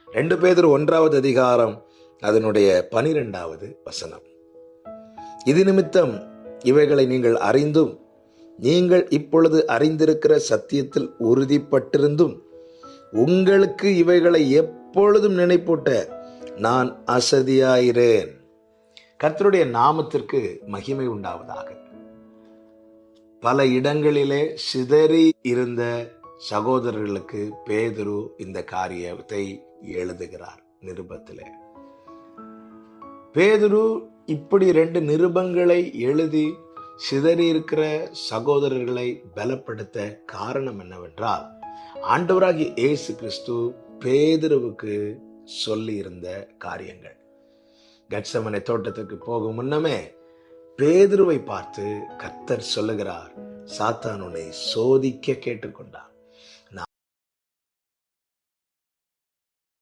2 பேதுரு 1வது அதிகாரம் அதனுடைய 12வது வசனம். இது நிமித்தம் இவைகளை நீங்கள் அறிந்தும் நீங்கள் இப்பொழுது அறிந்திருக்கிற சத்தியத்தில் உறுதிப்பட்டிருந்தும் உங்களுக்கு இவைகளை எப்பொழுதும் நினைப்பூட்ட நான் அசதியாயிரேன். கர்த்தருடைய நாமத்திற்கு மகிமை உண்டாவதாக. பல இடங்களிலே சிதறி இருந்த சகோதரர்களுக்கு பேதுரு இந்த காரியத்தை எழுதுகிறார் நிருபத்திலே. பேதுரு இப்படி 2 நிருபங்களை எழுதி சிதறி இருக்கிற சகோதரர்களை பலப்படுத்த காரணம் என்னவென்றால், ஆண்டவராகிய இயேசு கிறிஸ்து பேதுருவுக்கு சொல்லி இருந்த காரியங்கள். கெத்செமனே தோட்டத்துக்கு போகும் முன்னமே பேதுருவை பார்த்து கர்த்தர் சொல்லுகிறார், சாத்தான் உன்னை சோதிக்க கேட்டுக்கொண்டான்.